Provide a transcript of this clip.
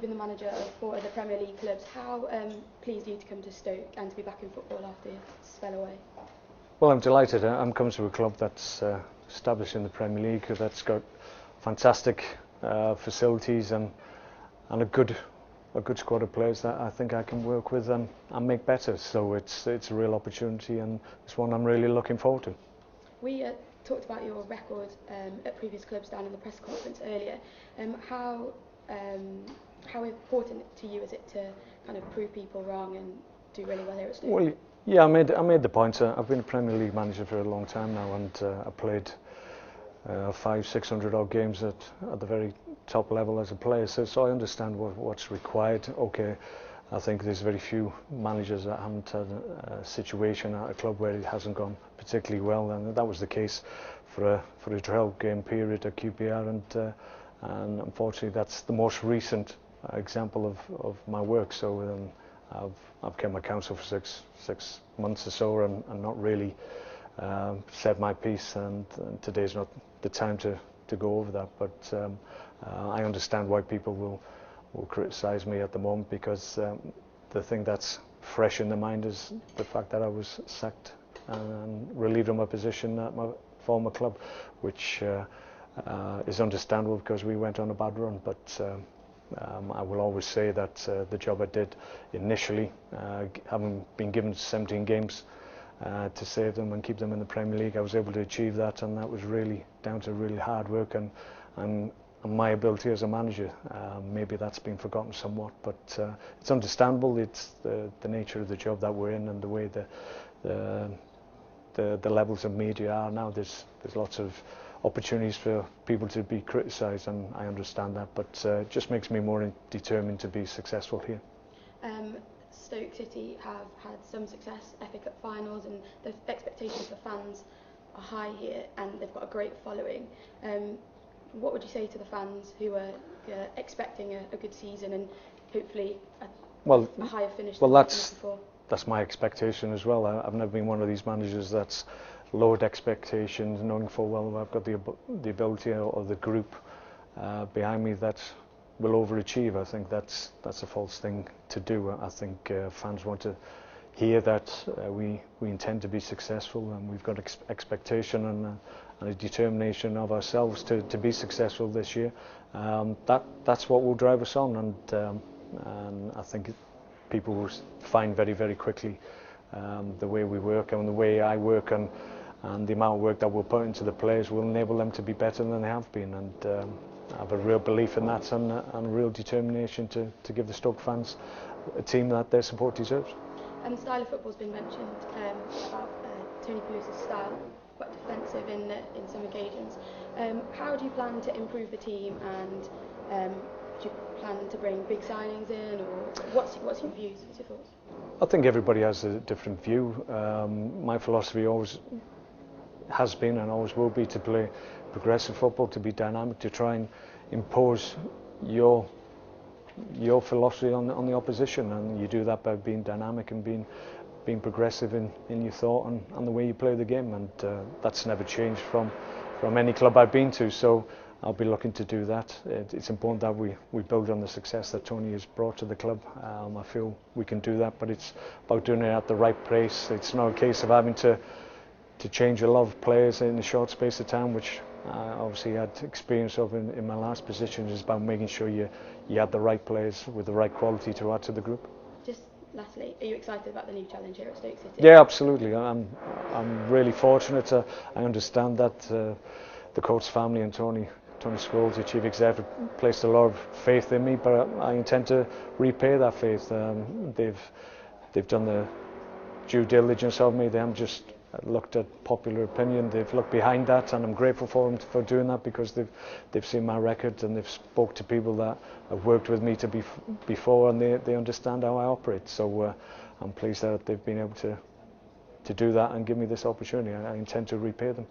Being the manager of 4 of the Premier League clubs, how pleased are you to come to Stoke and to be back in football after you spell away? Well, I'm delighted. I'm coming to a club that's established in the Premier League, that's got fantastic facilities and a good squad of players that I think I can work with and make better. So it's a real opportunity, and it's one I'm really looking forward to. We talked about your record at previous clubs down in the press conference earlier. How important to you is it to kind of prove people wrong and do really well here at Stoke? Well, yeah, I made the point. I've been a Premier League manager for a long time now, and I played 500-600 odd games at the very top level as a player. So I understand what's required. Okay, I think there's very few managers that haven't had a situation at a club where it hasn't gone particularly well, and that was the case for a 12-game period at QPR, and unfortunately that's the most recent example of my work. So I've kept my counsel for six months or so, and not really said my piece, and today's not the time to go over that. But I understand why people will criticise me at the moment, because the thing that's fresh in the mind is the fact that I was sacked and relieved of my position at my former club, which is understandable because we went on a bad run. But I will always say that the job I did initially, having been given 17 games to save them and keep them in the Premier League, I was able to achieve that, and that was really down to really hard work and my ability as a manager. Maybe that's been forgotten somewhat, but it's understandable. It's the nature of the job that we're in, and the way the levels of media are now. There's lots of opportunities for people to be criticised, and I understand that, but it just makes me more determined to be successful here. Stoke City have had some success, FA Cup finals, and the expectations for fans are high here, and they've got a great following. What would you say to the fans who are expecting a good season and hopefully a higher finish than before? That's my expectation as well. I've never been one of these managers that's lowered expectations, knowing full well I've got the ability of the group behind me that will overachieve. I think that's a false thing to do. I think fans want to hear that we intend to be successful, and we've got expectation and a determination of ourselves to be successful this year. That's what will drive us on, and I think people will find very, very quickly the way we work and the way I work, and the amount of work that we'll put into the players will enable them to be better than they have been. And I have a real belief in that, and a real determination to give the Stoke fans a team that their support deserves. And the style of football's been mentioned about Tony Pulis's style, quite defensive in some occasions. How do you plan to improve the team, and do you plan to bring big signings in, or what's your views? What's your thoughts? I think everybody has a different view. My philosophy always has been and always will be to play progressive football, to be dynamic, to try and impose your philosophy on the opposition, and you do that by being dynamic and being progressive in your thought and the way you play the game, and that's never changed from any club I've been to. So I'll be looking to do that. It's important that we build on the success that Tony has brought to the club. I feel we can do that, but it's about doing it at the right pace. It's not a case of having to change a lot of players in a short space of time, which I obviously had experience of in my last position. It's about making sure you had the right players with the right quality to add to the group. Just lastly, are you excited about the new challenge here at Stoke City? Yeah, absolutely. I'm really fortunate. I understand that the coach family and Tony Scholes, the chief executive, placed a lot of faith in me, but I intend to repay that faith. They've done the due diligence of me. They haven't just looked at popular opinion. They've looked behind that, and I'm grateful for them for doing that, because they've seen my record, and they've spoke to people that have worked with me before, and they understand how I operate. So I'm pleased that they've been able to do that and give me this opportunity. I intend to repay them.